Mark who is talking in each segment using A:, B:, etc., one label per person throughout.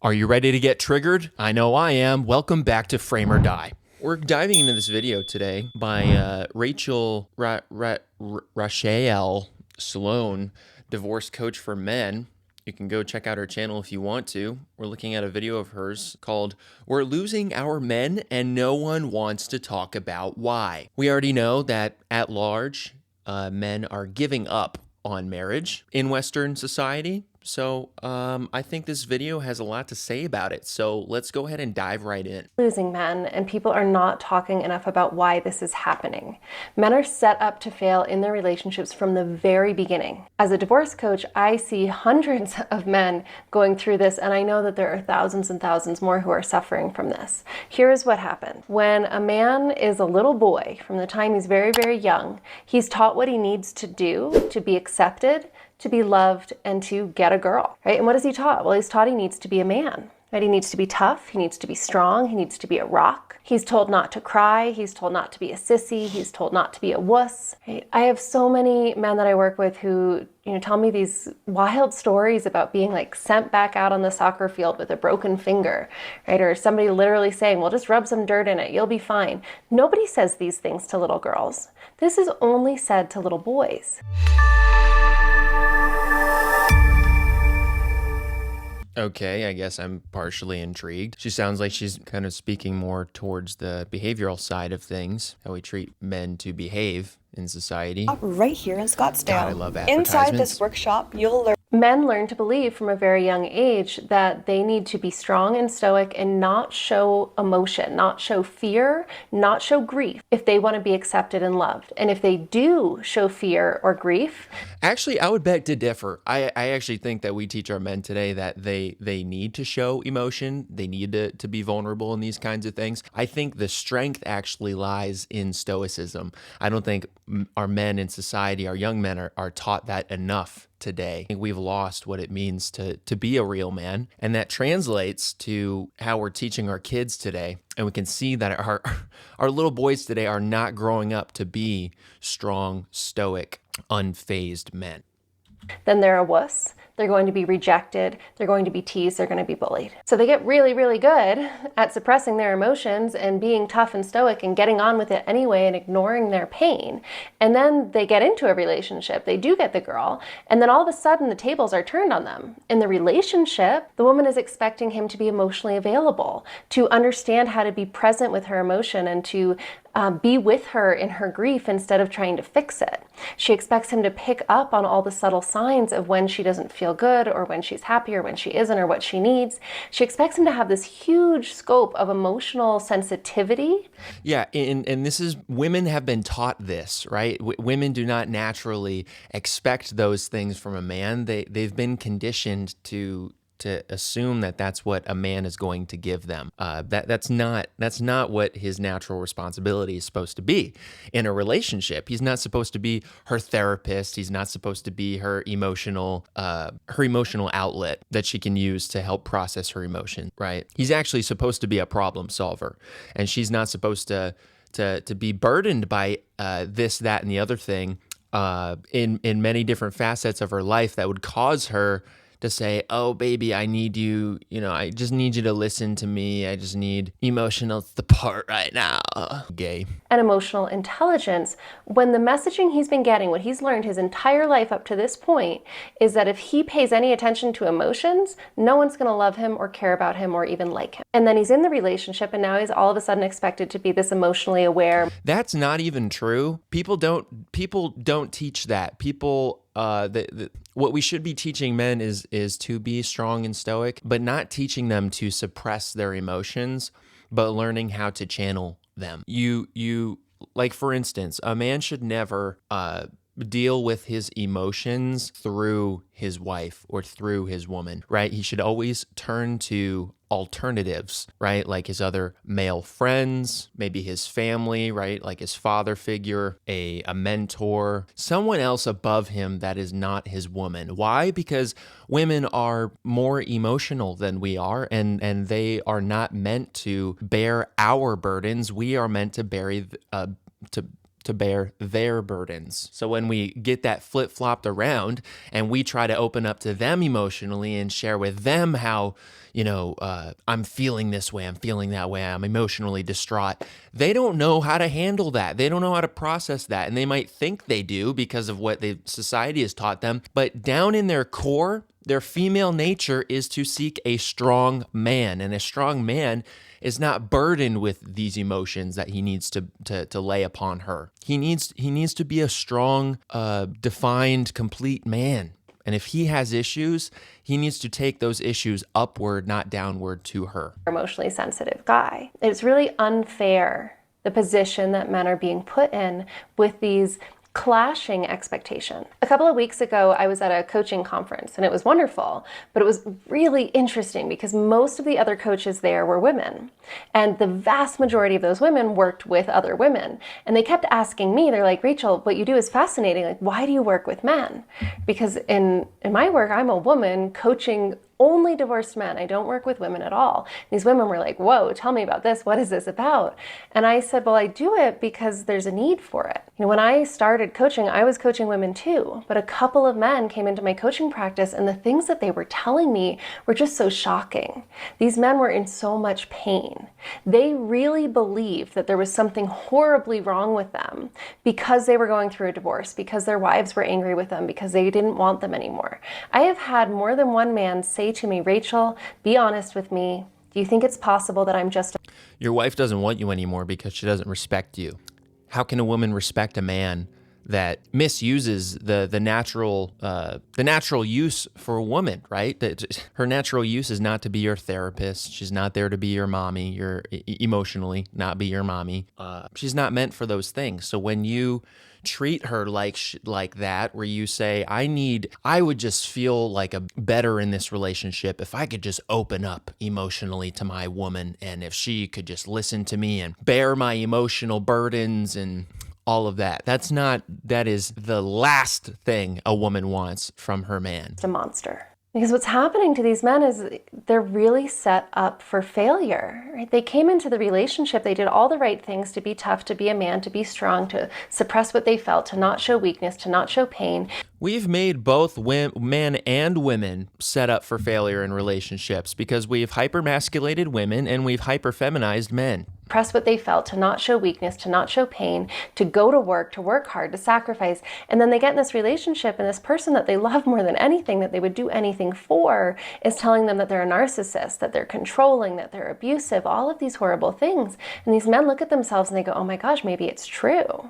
A: Are you ready to get triggered? I know I am. Welcome back to Frame or Die. We're diving into this video today by Rachel Sloan, divorce coach for men. You can go check out her channel if you want to. We're looking at a video of hers called "We're Losing Our Men and No One Wants to Talk About Why." We already know that at large, men are giving up on marriage in Western society. So I think this video has a lot to say about it. So let's go ahead and dive right in.
B: Losing men, and people are not talking enough about why this is happening. Men are set up to fail in their relationships from the very beginning. As a divorce coach, I see hundreds of men going through this, and I know that there are thousands and thousands more who are suffering from this. Here is what happens. When a man is a little boy, from the time he's very, very young, he's taught what he needs to do to be accepted, to be loved, and to get a girl, right? And what is he taught? Well, he's taught he needs to be a man, right? He needs to be tough, he needs to be strong, he needs to be a rock. He's told not to cry, he's told not to be a sissy, he's told not to be a wuss, right? I have so many men that I work with who, tell me these wild stories about being like sent back out on the soccer field with a broken finger, right? Or somebody literally saying, well, just rub some dirt in it, you'll be fine. Nobody says these things to little girls. This is only said to little boys.
A: Okay, I guess I'm partially intrigued. She sounds like she's kind of speaking more towards the behavioral side of things, how we treat men to behave in society.
C: Right here in Scottsdale.
A: God, I love advertisements.
C: Inside this workshop, you'll learn.
B: Men learn to believe from a very young age that they need to be strong and stoic and not show emotion, not show fear, not show grief if they want to be accepted and loved. And if they do show fear or grief...
A: Actually, I would beg to differ. I actually think that we teach our men today that they need to show emotion. They need to be vulnerable in these kinds of things. I think the strength actually lies in stoicism. I don't think our men in society, our young men are taught that enough today. I think we've lost what it means to be a real man, and that translates to how we're teaching our kids today. And we can see that our little boys today are not growing up to be strong, stoic, unfazed men.
B: Then they're a wuss. They're going to be rejected, they're going to be teased, they're going to be bullied. So they get really, really good at suppressing their emotions and being tough and stoic and getting on with it anyway and ignoring their pain. And then they get into a relationship, they do get the girl, and then all of a sudden the tables are turned on them. In the relationship, the woman is expecting him to be emotionally available, to understand how to be present with her emotion and to be with her in her grief instead of trying to fix it. She expects him to pick up on all the subtle signs of when she doesn't feel good or when she's happy or when she isn't or what she needs. She expects him to have this huge scope of emotional sensitivity.
A: Yeah, and this is, women have been taught this, right? Women do not naturally expect those things from a man. They've been conditioned to assume that that's what a man is going to give them. That's not what his natural responsibility is supposed to be in a relationship. He's not supposed to be her therapist. He's not supposed to be her emotional outlet that she can use to help process her emotion, right? He's actually supposed to be a problem solver, and she's not supposed to be burdened by this, that, and the other thing in many different facets of her life that would cause her to say, oh, baby, I need you, I just need you to listen to me. I just need emotional support right now. Gay.
B: And emotional intelligence, when the messaging he's been getting, what he's learned his entire life up to this point, is that if he pays any attention to emotions, no one's going to love him or care about him or even like him. And then he's in the relationship, and now he's all of a sudden expected to be this emotionally aware.
A: That's not even true. People don't teach that. People... what we should be teaching men is to be strong and stoic, but not teaching them to suppress their emotions, but learning how to channel them. Like, for instance, a man should never deal with his emotions through his wife or through his woman, right? He should always turn to alternatives, right? Like his other male friends, maybe his family, right? Like his father figure, a mentor, someone else above him that is not his woman. Why? Because women are more emotional than we are, and they are not meant to bear our burdens. We are meant to to bear their burdens. So when we get that flip-flopped around and we try to open up to them emotionally and share with them how, I'm feeling this way, I'm feeling that way, I'm emotionally distraught, they don't know how to handle that. They don't know how to process that. And they might think they do because of what society has taught them. But down in their core, their female nature is to seek a strong man. And a strong man is not burdened with these emotions that he needs to lay upon her. He needs to be a strong, defined, complete man. And if he has issues, he needs to take those issues upward, not downward to her.
B: Emotionally sensitive guy. It's really unfair, the position that men are being put in with these clashing expectations. A couple of weeks ago, I was at a coaching conference and it was wonderful, but it was really interesting because most of the other coaches there were women. And the vast majority of those women worked with other women. And they kept asking me, they're like, Rachel, what you do is fascinating. Like, why do you work with men? Because in my work, I'm a woman coaching only divorced men. I don't work with women at all. These women were like, whoa, tell me about this. What is this about? And I said, well, I do it because there's a need for it. When I started coaching, I was coaching women too, but a couple of men came into my coaching practice and the things that they were telling me were just so shocking. These men were in so much pain. They really believed that there was something horribly wrong with them because they were going through a divorce, because their wives were angry with them, because they didn't want them anymore. I have had more than one man say to me, Rachel, be honest with me. Do you think it's possible that I'm just...
A: Your wife doesn't want you anymore because she doesn't respect you. How can a woman respect a man that misuses the natural use for a woman, right? That her natural use is not to be your therapist. She's not there to be your mommy, emotionally, not be your mommy. She's not meant for those things. So when you treat her like that, where you say, I would just feel like a better in this relationship if I could just open up emotionally to my woman, and if she could just listen to me and bear my emotional burdens and all of that. That is the last thing a woman wants from her man.
B: A monster. Because what's happening to these men is they're really set up for failure, right? They came into the relationship, they did all the right things to be tough, to be a man, to be strong, to suppress what they felt, to not show weakness, to not show pain.
A: We've made both men and women set up for failure in relationships because we've hypermasculated women and we've hyperfeminized men.
B: Suppress what they felt, to not show weakness, to not show pain, to go to work hard, to sacrifice. And then they get in this relationship and this person that they love more than anything, that they would do anything for, is telling them that they're a narcissist, that they're controlling, that they're abusive, all of these horrible things. And these men look at themselves and they go, oh my gosh, maybe it's true.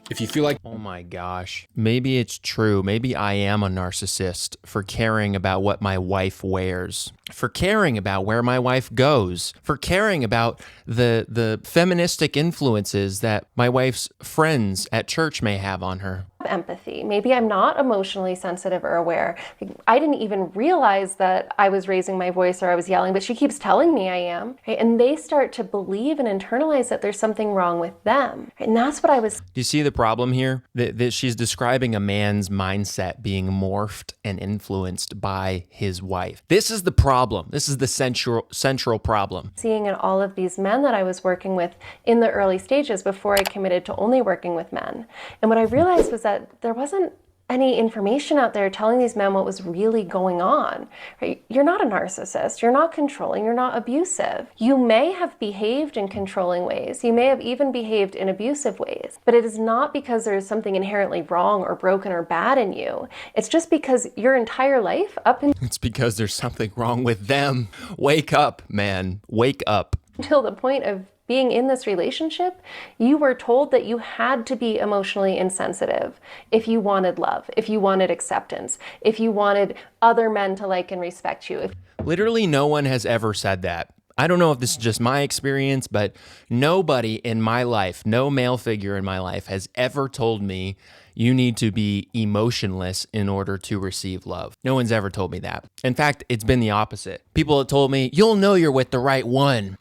A: If you feel like, oh my gosh, maybe it's true. Maybe I am a narcissist for caring about what my wife wears, for caring about where my wife goes, for caring about the feministic influences that my wife's friends at church may have on her.
B: Empathy. Maybe I'm not emotionally sensitive or aware. I didn't even realize that I was raising my voice or I was yelling, but she keeps telling me I am. Right? And they start to believe and internalize that there's something wrong with them. Right? And that's what I was...
A: Do you see the problem here? That she's describing a man's mindset being morphed and influenced by his wife. This is the problem. This is the central problem.
B: Seeing in all of these men that I was working with in the early stages before I committed to only working with men. And what I realized was that there wasn't any information out there telling these men what was really going on. Right? You're not a narcissist. You're not controlling. You're not abusive. You may have behaved in controlling ways. You may have even behaved in abusive ways. But it is not because there is something inherently wrong or broken or bad in you. It's just because your entire life
A: It's because there's something wrong with them. Wake up, man. Wake up.
B: Until the point of being in this relationship, you were told that you had to be emotionally insensitive if you wanted love, if you wanted acceptance, if you wanted other men to like and respect you.
A: Literally no one has ever said that. I don't know if this is just my experience, but nobody in my life, no male figure in my life has ever told me you need to be emotionless in order to receive love. No one's ever told me that. In fact, it's been the opposite. People have told me, you'll know you're with the right one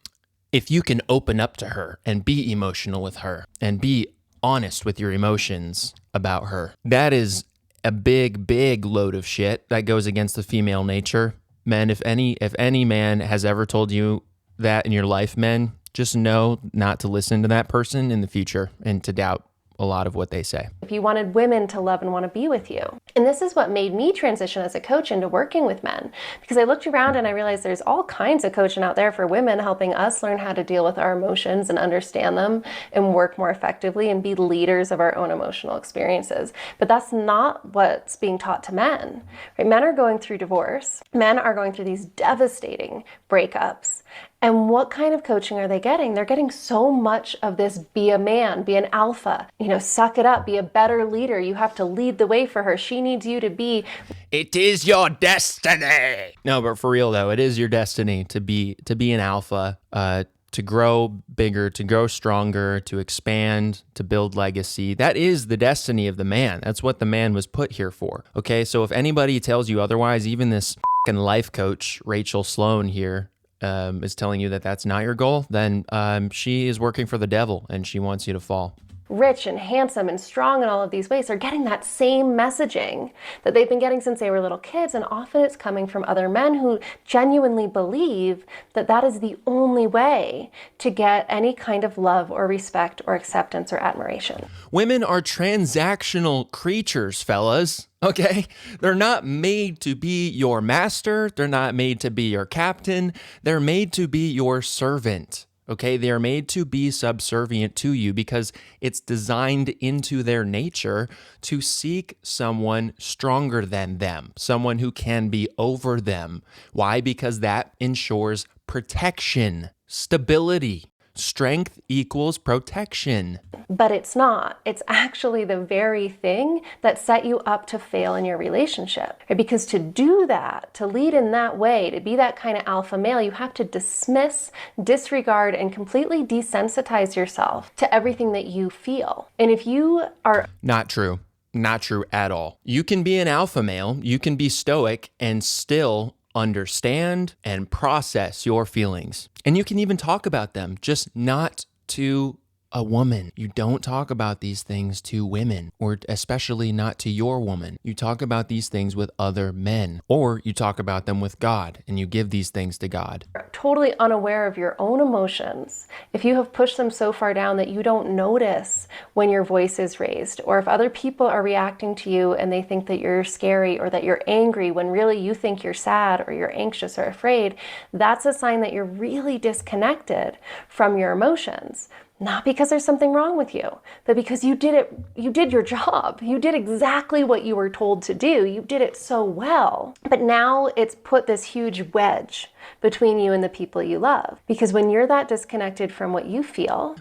A: if you can open up to her and be emotional with her and be honest with your emotions about her. That is a big load of shit that goes against the female nature. Men, if any man has ever told you that in your life, men, just know not to listen to that person in the future and to doubt a lot of what they say.
B: If you wanted women to love and want to be with you. And this is what made me transition as a coach into working with men, because I looked around and I realized there's all kinds of coaching out there for women, helping us learn how to deal with our emotions and understand them and work more effectively and be leaders of our own emotional experiences. But that's not what's being taught to men. Right? Men are going through divorce. Men are going through these devastating breakups. And what kind of coaching are they getting? They're getting so much of this: be a man, be an alpha, suck it up, be a better leader. You have to lead the way for her. She needs you to be.
A: It is your destiny. No, but for real though, it is your destiny to be an alpha, to grow bigger, to grow stronger, to expand, to build legacy. That is the destiny of the man. That's what the man was put here for. Okay, so if anybody tells you otherwise, even this fucking life coach, Rachel Sloan here, is telling you that that's not your goal, then she is working for the devil and she wants you to fall.
B: Rich and handsome and strong in all of these ways are getting that same messaging that they've been getting since they were little kids, and often it's coming from other men who genuinely believe that that is the only way to get any kind of love or respect or acceptance or admiration.
A: Women are transactional creatures, fellas. Okay? They're not made to be your master. They're not made to be your captain. They're made to be your servant. Okay, they are made to be subservient to you because it's designed into their nature to seek someone stronger than them, someone who can be over them. Why? Because that ensures protection, stability. Strength equals protection.
B: But it's not. It's actually the very thing that set you up to fail in your relationship. Right? Because to do that, to lead in that way, to be that kind of alpha male, you have to dismiss, disregard, and completely desensitize yourself to everything that you feel. And if you are...
A: Not true. Not true at all. You can be an alpha male, you can be stoic, and still understand and process your feelings. And you can even talk about them, just not to a woman. You don't talk about these things to women, or especially not to your woman. You talk about these things with other men, or you talk about them with God and you give these things to God.
B: Totally unaware of your own emotions, if you have pushed them so far down that you don't notice when your voice is raised, or if other people are reacting to you and they think that you're scary or that you're angry when really you think you're sad or you're anxious or afraid, that's a sign that you're really disconnected from your emotions. Not because there's something wrong with you, but because you did your job. You did exactly what you were told to do. You did it so well. But now it's put this huge wedge between you and the people you love. Because when you're that disconnected from what you feel...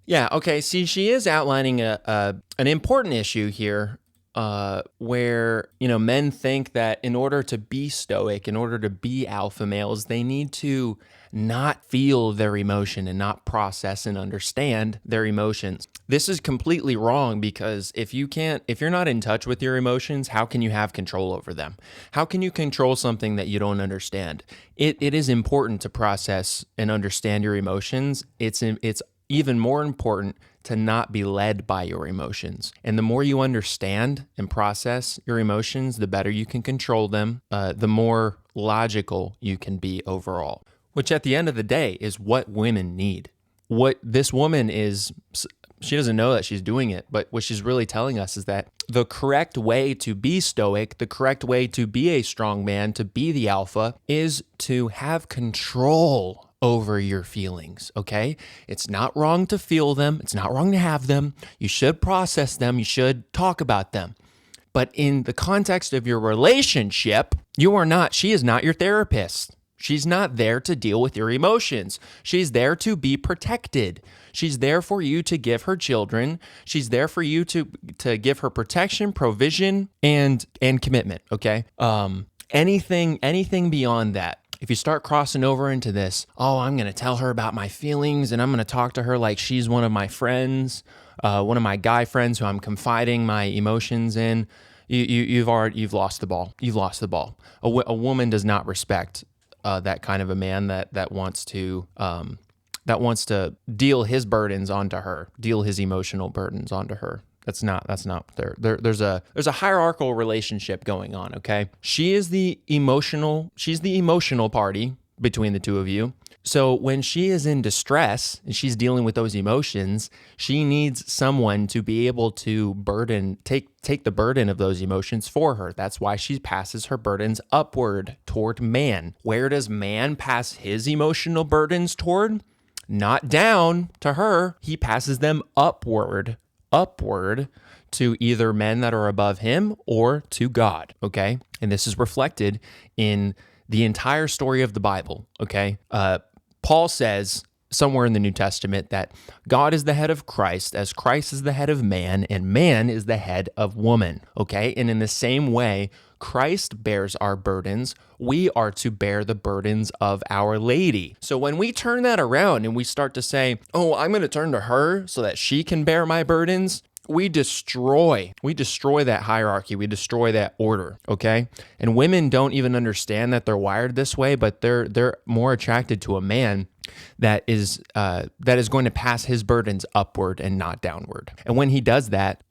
B: Yeah, okay, see, she is outlining an important issue here, where, men think that in order to be stoic, in order to be alpha males, they need to not feel their emotion and not process and understand their emotions. This is completely wrong, because if you're not in touch with your emotions, how can you have control over them? How can you control something that you don't understand? It is important to process and understand your emotions. It's even more important to not be led by your emotions. And the more you understand and process your emotions, the better you can control them, the more logical you can be overall. Which at the end of the day is what women need. What this woman is, she doesn't know that she's doing it, but what she's really telling us is that the correct way to be stoic, the correct way to be a strong man, to be the alpha, is to have control over your feelings, okay? It's not wrong to feel them. It's not wrong to have them. You should process them. You should talk about them. But in the context of your relationship, she is not your therapist. She's not there to deal with your emotions. She's there to be protected. She's there for you to give her children. She's there for you to give her protection, provision, and commitment, okay? Anything beyond that. If you start crossing over into this, I'm going to tell her about my feelings and I'm going to talk to her like she's one of my friends, one of my guy friends who I'm confiding my emotions in, you've lost the ball. You've lost the ball. A woman does not respect that kind of a man that wants to deal his burdens onto her, deal his emotional burdens onto her. That's not there. There's a hierarchical relationship going on, okay? She's the emotional party
A: between the two of you. So when she is in distress and she's dealing with those emotions, she needs someone to be able to take the burden of those emotions for her. That's why she passes her burdens upward toward man. Where does man pass his emotional burdens toward? Not down to her. He passes them upward to either men that are above him or to God, okay? And this is reflected in the entire story of the Bible, okay? Paul says somewhere in the New Testament that God is the head of Christ, as Christ is the head of man, and man is the head of woman, okay? And in the same way, Christ bears our burdens, we are to bear the burdens of our lady. So when we turn that around and we start to say, oh, I'm going to turn to her so that she can bear my burdens, we destroy that hierarchy. We destroy that order, okay? And women don't even understand that they're wired this way, but they're more attracted to a man that is going to pass his burdens upward and not downward. And when he does that,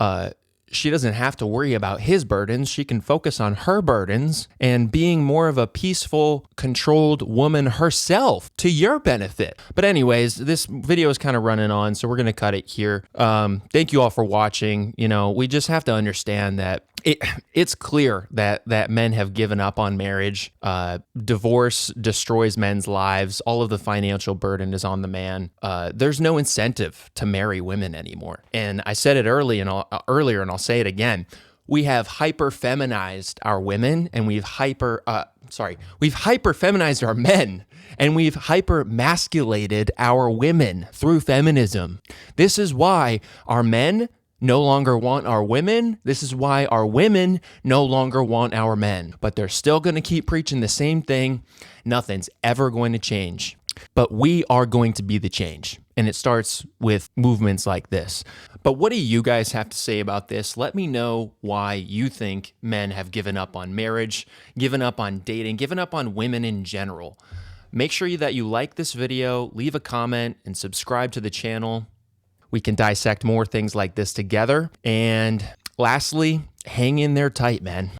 A: she doesn't have to worry about his burdens. She can focus on her burdens and being more of a peaceful, controlled woman herself to your benefit. But anyways, this video is kind of running on, so we're going to cut it here. Thank you all for watching. You know, we just have to understand that it's clear that men have given up on marriage. Divorce destroys men's lives. All of the financial burden is on the man. There's no incentive to marry women anymore. And I said it earlier, and I'll say it again. We have hyper-feminized our women, and we've hyper-feminized our men, and we've hyper-masculated our women through feminism. This is why our men no longer want our women. This is why our women no longer want our men. But they're still going to keep preaching the same thing. Nothing's ever going to change. But we are going to be the change. And it starts with movements like this. But what do you guys have to say about this? Let me know why you think men have given up on marriage, given up on dating, given up on women in general. Make sure that you like this video, leave a comment, and subscribe to the channel. We can dissect more things like this together. And lastly, hang in there tight, man.